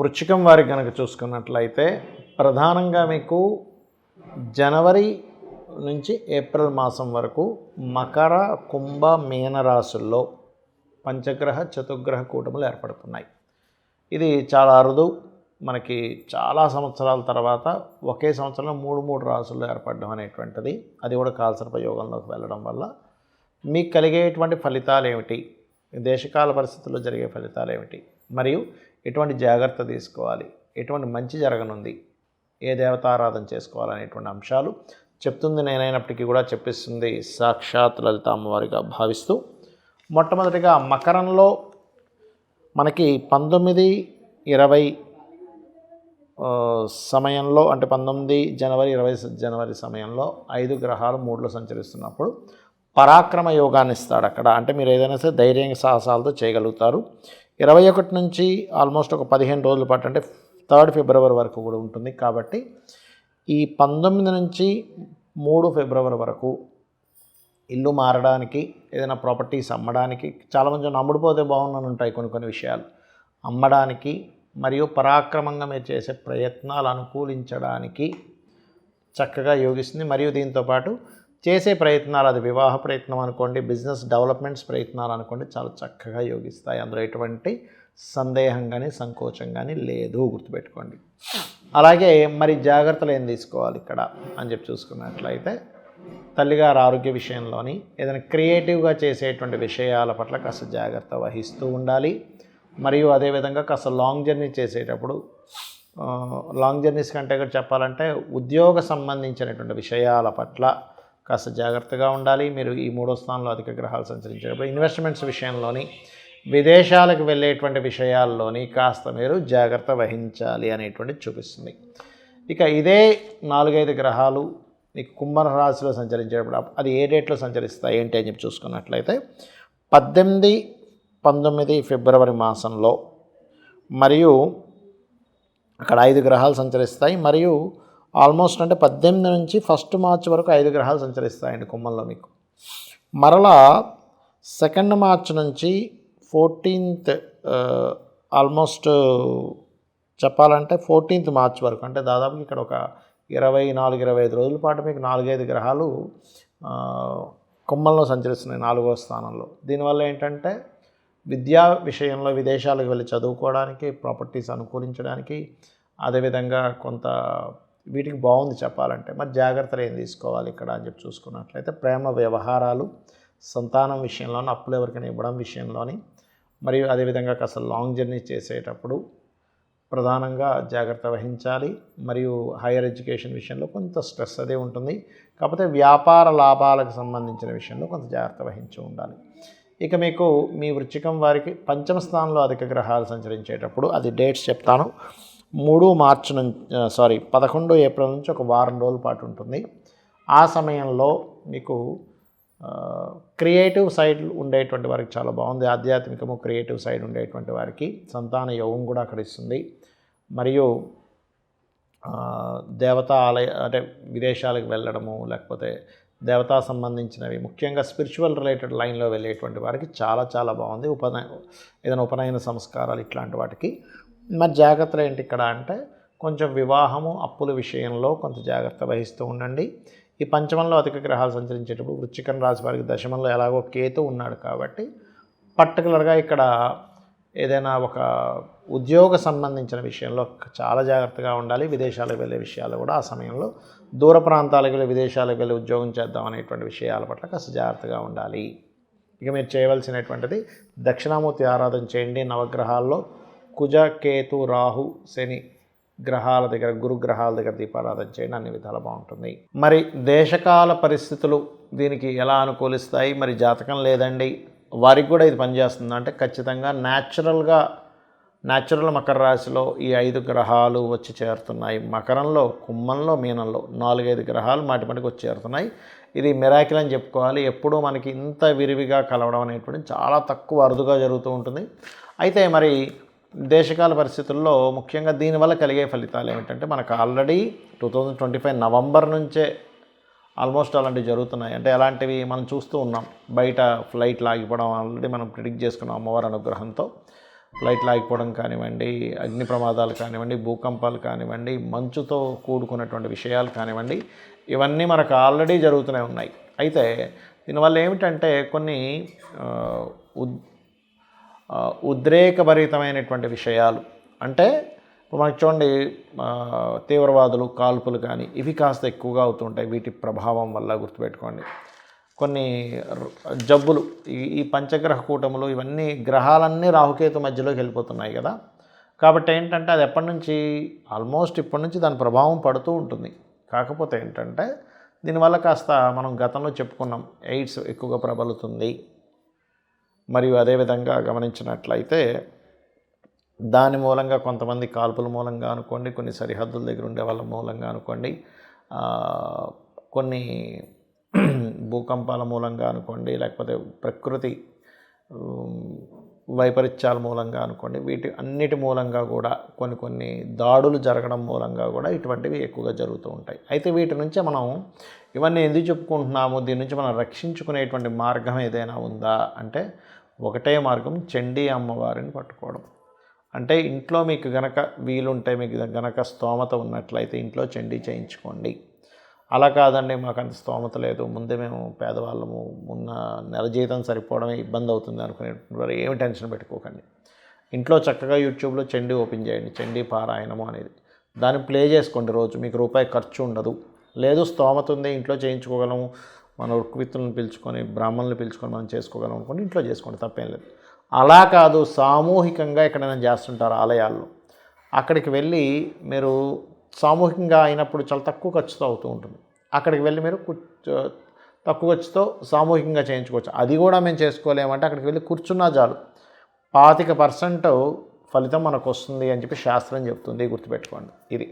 వృశ్చికం వారికి కనుక చూసుకున్నట్లయితే ప్రధానంగా మీకు జనవరి నుంచి ఏప్రిల్ మాసం వరకు మకర కుంభ మీన రాశుల్లో పంచగ్రహ చతుర్గ్రహ కూటములు ఏర్పడుతున్నాయి. ఇది చాలా అరుదు. మనకి చాలా సంవత్సరాల తర్వాత ఒకే సంవత్సరంలో మూడు రాశుల్లో ఏర్పడడం అనేటువంటిది, అది కూడా కాలసర్ప యోగంలోకి వెళ్ళడం వల్ల మీకు కలిగేటువంటి ఫలితాలు ఏమిటి, దేశకాల పరిస్థితుల్లో జరిగే ఫలితాలు ఏమిటి, మరియు ఎటువంటి జాగ్రత్త తీసుకోవాలి, ఎటువంటి మంచి జరగనుంది, ఏ దేవతారాధన చేసుకోవాలనేటువంటి అంశాలు చెప్తుంది నేనైనప్పటికీ కూడా చెప్పిస్తుంది సాక్షాత్ లలిత అమ్మవారిగా భావిస్తూ, మొట్టమొదటిగా మకరంలో మనకి 19-20 సమయంలో, అంటే 19 జనవరి 20 జనవరి సమయంలో 5 గ్రహాలు 3లో సంచరిస్తున్నప్పుడు పరాక్రమ యోగాన్ని ఇస్తాడు అక్కడ. అంటే మీరు ఏదైనా సరే ధైర్యంగా సాహసాలతో చేయగలుగుతారు. 21 నుంచి ఆల్మోస్ట్ ఒక 15 రోజుల పాటు, అంటే 3 ఫిబ్రవరి వరకు కూడా ఉంటుంది. కాబట్టి ఈ 19 నుంచి 3 ఫిబ్రవరి వరకు ఇల్లు మారడానికి, ఏదైనా ప్రాపర్టీస్ అమ్మడానికి, చాలామంది అమ్ముడుపోతే బాగుందని ఉంటాయి కొన్ని విషయాలు, అమ్మడానికి మరియు పరాక్రమంగా మీరు చేసే ప్రయత్నాలు అనుకూలించడానికి చక్కగా యోగిస్తుంది. మరియు దీంతోపాటు చేసే ప్రయత్నాలు, అది వివాహ ప్రయత్నం అనుకోండి, బిజినెస్ డెవలప్మెంట్స్ ప్రయత్నాలు అనుకోండి, చాలా చక్కగా యోగిస్తాయి. అందులో ఎటువంటి సందేహం కానీ సంకోచం కానీ లేదు, గుర్తుపెట్టుకోండి. అలాగే మరి జాగ్రత్తలు ఏం తీసుకోవాలి ఇక్కడ అని చెప్పి చూసుకున్నట్లయితే, తల్లిగారు ఆరోగ్య విషయంలోని ఏదైనా క్రియేటివ్గా చేసేటువంటి విషయాల పట్ల కాస్త జాగ్రత్త వహిస్తూ ఉండాలి. మరియు అదేవిధంగా కాస్త లాంగ్ జర్నీ చేసేటప్పుడు, లాంగ్ జర్నీస్ కంటే కూడా చెప్పాలంటే ఉద్యోగ సంబంధించినటువంటి విషయాల పట్ల కాస్త జాగ్రత్తగా ఉండాలి. మీరు ఈ 3వ స్థానంలో అధిక గ్రహాలు సంచరించేటప్పుడు ఇన్వెస్ట్మెంట్స్ విషయంలోని, విదేశాలకు వెళ్ళేటువంటి విషయాల్లోని కాస్త మీరు జాగ్రత్త వహించాలి అనేటువంటిది చూపిస్తుంది. ఇక ఇదే 4-5 గ్రహాలు మీకు కుంభరాశిలో సంచరించేటప్పుడు అది ఏ డేట్లో సంచరిస్తాయి ఏంటి అని చెప్పి చూసుకున్నట్లయితే 18-19 ఫిబ్రవరి మాసంలో, మరియు అక్కడ 5 గ్రహాలు సంచరిస్తాయి. మరియు ఆల్మోస్ట్ అంటే 18 నుంచి 1 మార్చి వరకు 5 గ్రహాలు సంచరిస్తాయండి కుంభంలో మీకు. మరలా 2 మార్చి నుంచి 14th ఆల్మోస్ట్ చెప్పాలంటే 14th మార్చి వరకు, అంటే దాదాపు ఇక్కడ ఒక 24-25 రోజుల పాటు మీకు 4-5 గ్రహాలు కుంభంలో సంచరిస్తున్నాయి 4వ స్థానంలో. దీనివల్ల ఏంటంటే విద్యా విషయంలో విదేశాలకు వెళ్ళి చదువుకోవడానికి, ప్రాపర్టీస్ అనుకూలించడానికి, అదేవిధంగా కొంత వీటికి బాగుంది చెప్పాలంటే. మరి జాగ్రత్తలు ఏం తీసుకోవాలి ఇక్కడ అని చెప్పి చూసుకున్నట్లయితే, ప్రేమ వ్యవహారాలు, సంతానం విషయంలోని, అప్పులు ఎవరికైనా ఇవ్వడం విషయంలోని, మరియు అదేవిధంగా కాస్త లాంగ్ జర్నీ చేసేటప్పుడు ప్రధానంగా జాగ్రత్త వహించాలి. మరియు హైయర్ ఎడ్యుకేషన్ విషయంలో కొంత స్ట్రెస్ అదే ఉంటుంది. కాకపోతే వ్యాపార లాభాలకు సంబంధించిన విషయంలో కొంత జాగ్రత్త వహించి ఉండాలి. ఇక మీకు మీ వృశ్చికం వారికి 5వ స్థానంలో అధిక గ్రహాలు సంచరించేటప్పుడు, అది డేట్స్ చెప్తాను. 11 ఏప్రిల్ నుంచి ఒక వారం రోజుల పాటు ఉంటుంది. ఆ సమయంలో మీకు క్రియేటివ్ సైడ్ ఉండేటువంటి వారికి చాలా బాగుంది. ఆధ్యాత్మికము క్రియేటివ్ సైడ్ ఉండేటువంటి వారికి సంతాన యోగం కూడా అక్కడ ఇస్తుంది. మరియు దేవతా ఆలయ, అంటే విదేశాలకు వెళ్ళడము, లేకపోతే దేవతా సంబంధించినవి, ముఖ్యంగా స్పిరిచువల్ రిలేటెడ్ లైన్లో వెళ్ళేటువంటి వారికి చాలా బాగుంది. ఏదైనా ఉపనయన సంస్కారాలు ఇట్లాంటి వాటికి. మరి జాగ్రత్తలు ఏంటి ఇక్కడ అంటే, కొంచెం వివాహము, అప్పుల విషయంలో కొంత జాగ్రత్త వహిస్తూ ఉండండి. ఈ 5మంలో అధిక గ్రహాలు సంచరించేటప్పుడు వృశ్చికం రాశి వారికి 10మంలో ఎలాగో కేతు ఉన్నాడు కాబట్టి, పర్టికులర్గా ఇక్కడ ఏదైనా ఒక ఉద్యోగ సంబంధించిన విషయంలో చాలా జాగ్రత్తగా ఉండాలి. విదేశాలకు వెళ్ళే విషయాలు కూడా ఆ సమయంలో, దూర ప్రాంతాలకు వెళ్ళి విదేశాలకు వెళ్ళి ఉద్యోగం చేద్దాం అనేటువంటి విషయాల పట్ల కాస్త జాగ్రత్తగా ఉండాలి. ఇక మీరు చేయవలసినటువంటిది దక్షిణామూర్తి ఆరాధన చేయండి. నవగ్రహాల్లో కుజ, కేతు, రాహు, శని గ్రహాల దగ్గర, గురు గ్రహాల దగ్గర దీపారాధన చేయండి. అన్ని విధాలు బాగుంటుంది. మరి దేశకాల పరిస్థితులు దీనికి ఎలా అనుకూలిస్తాయి? మరి జాతకం లేదండి, వారికి కూడా ఇది పనిచేస్తుంది అంటే, ఖచ్చితంగా న్యాచురల్ మకర రాశిలో ఈ 5 గ్రహాలు వచ్చి చేరుతున్నాయి. మకరంలో, కుంభంలో, మీనంలో 4-5 గ్రహాలు మాటిమాటికి వచ్చి చేరుతున్నాయి. ఇది మిరాకిల్ అని చెప్పుకోవాలి. ఎప్పుడూ మనకి ఇంత విరివిగా కలవడం అనేటువంటి చాలా తక్కువ, అరుదుగా జరుగుతూ ఉంటుంది. అయితే మరి దేశకాల పరిస్థితుల్లో ముఖ్యంగా దీనివల్ల కలిగే ఫలితాలు ఏమిటంటే, మనకు ఆల్రెడీ 2025 నవంబర్ నుంచే ఆల్మోస్ట్ అలాంటివి జరుగుతున్నాయి. అంటే అలాంటివి మనం చూస్తూ ఉన్నాం. బయట ఫ్లైట్లు ఆగిపోవడం ఆల్రెడీ మనం ప్రిడిక్ట్ చేసుకున్నాం అమ్మవారి అనుగ్రహంతో. ఫ్లైట్లు ఆగిపోవడం కానివ్వండి, అగ్ని ప్రమాదాలు కానివ్వండి, భూకంపాలు కానివ్వండి, మంచుతో కూడుకున్నటువంటి విషయాలు కానివ్వండి, ఇవన్నీ మనకు ఆల్రెడీ జరుగుతూనే ఉన్నాయి. అయితే దీనివల్ల ఏమిటంటే కొన్ని ఉద్రేకభరితమైనటువంటి విషయాలు, అంటే ఇప్పుడు మనకి చూడండి తీవ్రవాదులు, కాల్పులు కానీ ఇవి కాస్త ఎక్కువగా అవుతుంటాయి. వీటి ప్రభావం వల్ల గుర్తుపెట్టుకోండి. కొన్ని జబ్బులు, ఈ పంచగ్రహ కూటములు, ఇవన్నీ గ్రహాలన్నీ రాహుకేతు మధ్యలోకి వెళ్ళిపోతున్నాయి కదా. కాబట్టి ఏంటంటే అది ఎప్పటి నుంచి, ఆల్మోస్ట్ ఇప్పటి నుంచి దాని ప్రభావం పడుతూ ఉంటుంది. కాకపోతే ఏంటంటే దీనివల్ల కాస్త మనం గతంలో చెప్పుకున్నాం, ఎయిడ్స్ ఎక్కువగా ప్రబలుతుంది. మరియు అదేవిధంగా గమనించినట్లయితే దాని మూలంగా కొంతమంది కాల్పుల మూలంగా అనుకోండి, కొన్ని సరిహద్దుల దగ్గర ఉండే వాళ్ళ మూలంగా అనుకోండి, కొన్ని భూకంపాల మూలంగా అనుకోండి, లేకపోతే ప్రకృతి వైపరీత్యాల మూలంగా అనుకోండి, వీటి అన్నిటి మూలంగా కూడా కొన్ని దాడులు జరగడం మూలంగా కూడా ఇటువంటివి ఎక్కువగా జరుగుతూ ఉంటాయి. అయితే వీటి నుంచే మనం ఇవన్నీ ఎందుకు చెప్పుకుంటున్నాము, దీని నుంచి మనం రక్షించుకునేటువంటి మార్గం ఏదైనా ఉందా అంటే ఒకటే మార్గం, చండీ అమ్మవారిని పట్టుకోవడం. అంటే ఇంట్లో మీకు గనక వీలుంటే, మీకు గనక స్తోమత ఉన్నట్లయితే ఇంట్లో చండీ చేయించుకోండి. అలా కాదండి మాకు అంత స్తోమత లేదు, ముందే మేము పేదవాళ్ళము, ఉన్న నెల జీతం సరిపోవడమే ఇబ్బంది అవుతుంది అనుకునేటువంటి ఏమి టెన్షన్ పెట్టుకోకండి. ఇంట్లో చక్కగా యూట్యూబ్లో చండీ ఓపెన్ చేయండి, చండీ పారాయణము అనేది, దాన్ని ప్లే చేసుకోండి రోజు. మీకు రూపాయి ఖర్చు ఉండదు. లేదు స్తోమత ఉంది, ఇంట్లో చేయించుకోగలము, మన ఉక్కువిత్తులను పిలుచుకొని, బ్రాహ్మణులు పిలుచుకొని మనం చేసుకోగలం అనుకోండి, ఇంట్లో చేసుకోండి, తప్పేం లేదు. అలా కాదు, సామూహికంగా ఎక్కడైనా చేస్తుంటారు ఆలయాల్లో, అక్కడికి వెళ్ళి మీరు సామూహికంగా అయినప్పుడు చాలా తక్కువ ఖర్చుతో అవుతూ ఉంటుంది. అక్కడికి వెళ్ళి మీరు తక్కువ ఖర్చుతో సామూహికంగా చేయించుకోవచ్చు. అది కూడా మేము చేసుకోలేమంటే అక్కడికి వెళ్ళి కూర్చున్నా చాలు, 25% ఫలితం మనకు వస్తుంది అని చెప్పి శాస్త్రం చెప్తుంది, గుర్తుపెట్టుకోండి ఇది.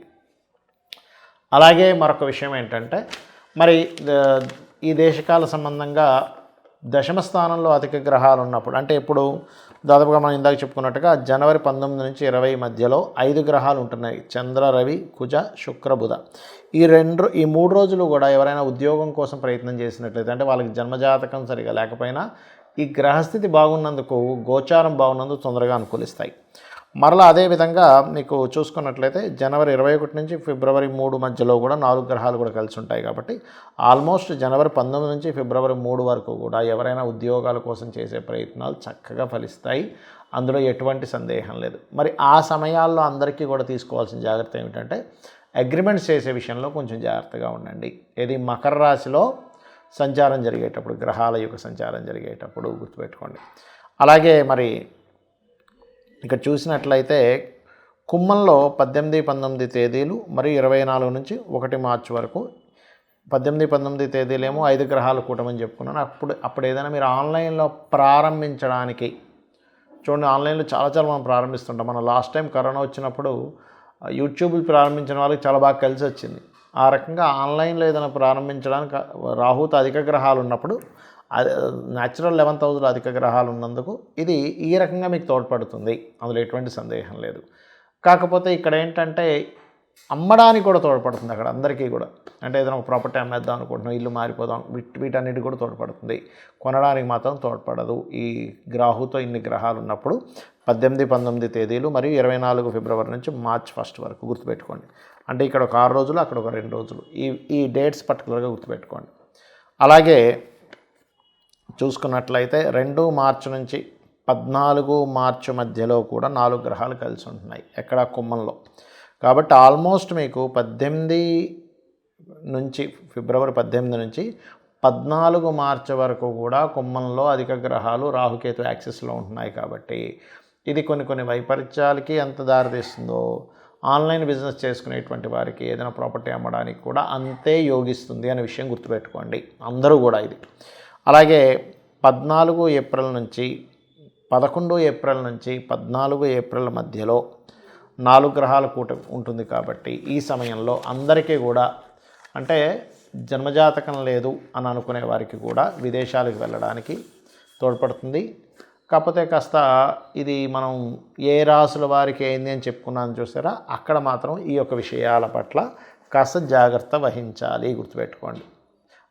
అలాగే మరొక విషయం ఏంటంటే, మరి ఈ దేశకాల సంబంధంగా దశమ స్థానంలో అధిక గ్రహాలు ఉన్నప్పుడు, అంటే ఇప్పుడు దాదాపుగా మనం ఇందాక చెప్పుకున్నట్టుగా జనవరి 19 నుంచి 20 మధ్యలో 5 గ్రహాలు ఉంటున్నాయి, చంద్ర, రవి, కుజ, శుక్ర, బుధ. ఈ 3 రోజులు కూడా ఎవరైనా ఉద్యోగం కోసం ప్రయత్నం చేసినట్లయితే, అంటే వాళ్ళకి జన్మజాతకం సరిగా లేకపోయినా ఈ గ్రహస్థితి బాగున్నందుకు, గోచారం బాగున్నందుకు తొందరగా అనుకూలిస్తాయి. మరలా అదేవిధంగా మీకు చూసుకున్నట్లయితే జనవరి 21 నుంచి ఫిబ్రవరి 3 మధ్యలో కూడా 4 గ్రహాలు కూడా కలిసి ఉంటాయి. కాబట్టి ఆల్మోస్ట్ జనవరి 19 నుంచి ఫిబ్రవరి 3 వరకు కూడా ఎవరైనా ఉద్యోగాల కోసం చేసే ప్రయత్నాలు చక్కగా ఫలిస్తాయి, అందులో ఎటువంటి సందేహం లేదు. మరి ఆ సమయాల్లో అందరికీ కూడా తీసుకోవాల్సిన జాగ్రత్త ఏమిటంటే, అగ్రిమెంట్స్ చేసే విషయంలో కొంచెం జాగ్రత్తగా ఉండండి. ఇది మకర రాశిలో సంచారం జరిగేటప్పుడు, గ్రహాల యొక్క సంచారం జరిగేటప్పుడు గుర్తుపెట్టుకోండి. అలాగే మరి ఇక్కడ చూసినట్లయితే కుంభంలో 18, 19 తేదీలు మరియు 24 నుంచి 1 మార్చి వరకు, 18, 19 తేదీలేమో 5 గ్రహాలు కూటమని చెప్పుకున్నాను. అప్పుడు ఏదైనా మీరు ఆన్లైన్లో ప్రారంభించడానికి చూడండి, ఆన్లైన్లో చాలా మనం ప్రారంభిస్తుంటాం. మనం లాస్ట్ టైం కరోనా వచ్చినప్పుడు యూట్యూబ్లు ప్రారంభించిన వాళ్ళకి చాలా బాగా కలిసి వచ్చింది. ఆ రకంగా ఆన్లైన్లో ఏదైనా ప్రారంభించడానికి రాహుతో అధిక గ్రహాలు ఉన్నప్పుడు, న్యాచురల్ 11th హౌస్లో అధిక గ్రహాలు ఉన్నందుకు ఇది ఈ రకంగా మీకు తోడ్పడుతుంది, అందులో ఎటువంటి సందేహం లేదు. కాకపోతే ఇక్కడ ఏంటంటే అమ్మడానికి కూడా తోడ్పడుతుంది అక్కడ అందరికీ కూడా. అంటే ఏదైనా ఒక ప్రాపర్టీ అమ్మేద్దాం అనుకుంటున్నాం, ఇల్లు మారిపోదాం, వీటన్నిటి కూడా తోడ్పడుతుంది, కొనడానికి మాత్రం తోడ్పడదు. ఈ రాహుతో ఇన్ని గ్రహాలు ఉన్నప్పుడు 18, 19 తేదీలు మరియు 24 ఫిబ్రవరి నుంచి మార్చ్ 1 వరకు గుర్తుపెట్టుకోండి. అంటే ఇక్కడ ఒక 6 రోజులు, అక్కడ ఒక 2 రోజులు, ఈ డేట్స్ పర్టికులర్గా గుర్తుపెట్టుకోండి. అలాగే చూసుకున్నట్లయితే 2 మార్చి నుంచి 14 మార్చి మధ్యలో కూడా 4 గ్రహాలు కలిసి ఉంటున్నాయి ఎక్కడ, కుంభంలో. కాబట్టి ఆల్మోస్ట్ మీకు 18 నుంచి ఫిబ్రవరి 18 నుంచి 14 మార్చి వరకు కూడా కుంభంలో అధిక గ్రహాలు రాహుకేతు యాక్సిస్లో ఉంటున్నాయి. కాబట్టి ఇది కొన్ని వైపరీత్యాలకి ఎంత దారితీస్తుందో, ఆన్లైన్ బిజినెస్ చేసుకునేటువంటి వారికి ఏదైనా ప్రాపర్టీ అమ్మడానికి కూడా అంతే యోగిస్తుంది అనే విషయం గుర్తుపెట్టుకోండి అందరూ కూడా ఇది. అలాగే 14 ఏప్రిల్ నుంచి 11 ఏప్రిల్ నుంచి 14 ఏప్రిల్ మధ్యలో 4 గ్రహాల కూటమి ఉంటుంది. కాబట్టి ఈ సమయంలో అందరికీ కూడా, అంటే జన్మజాతకం లేదు అని అనుకునే వారికి కూడా విదేశాలకు వెళ్ళడానికి తోడ్పడుతుంది. కాకపోతే కాస్త ఇది మనం ఏ రాసుల వారికి ఏంది అని చెప్పుకున్నాను చూసారా, అక్కడ మాత్రం ఈ యొక్క విషయాల పట్ల కాస్త జాగ్రత్త వహించాలి, గుర్తుపెట్టుకోండి.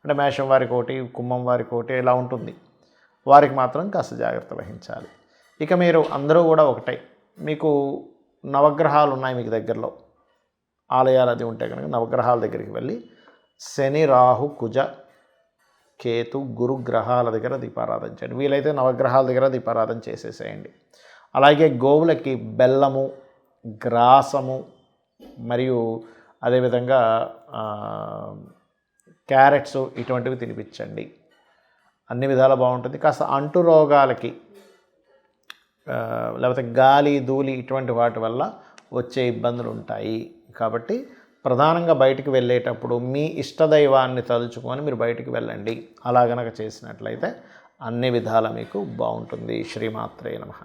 అంటే మేషం వారికి ఒకటి, కుంభం వారికి ఒకటి ఇలా ఉంటుంది, వారికి మాత్రం కాస్త జాగ్రత్త వహించాలి. ఇక మీరు అందరూ కూడా ఒకటే, మీకు నవగ్రహాలు ఉన్నాయి మీకు దగ్గరలో ఆలయాలు అది ఉంటే కనుక నవగ్రహాల దగ్గరికి వెళ్ళి శని రాహు కుజ కేతు గురు గ్రహాల దగ్గర దీపారాధన చేయండి. వీలైతే నవగ్రహాల దగ్గర దీపారాధన చేసేసేయండి. అలాగే గోవులకి బెల్లము, గ్రాసము మరియు అదేవిధంగా క్యారెట్స్ ఇటువంటివి తినిపించండి. అన్ని విధాలా బాగుంటుంది. కాస్త అంటు రోగాలకి లేకపోతే గాలి ధూళి ఇటువంటి వాటి వల్ల వచ్చే ఇబ్బందులు ఉంటాయి. కాబట్టి ప్రధానంగా బయటికి వెళ్ళేటప్పుడు మీ ఇష్టదైవాన్ని తలుచుకొని మీరు బయటికి వెళ్ళండి. అలా గనక చేసినట్లయితే అన్ని విధాలా మీకు బాగుంటుంది. శ్రీమాత్రే నమః.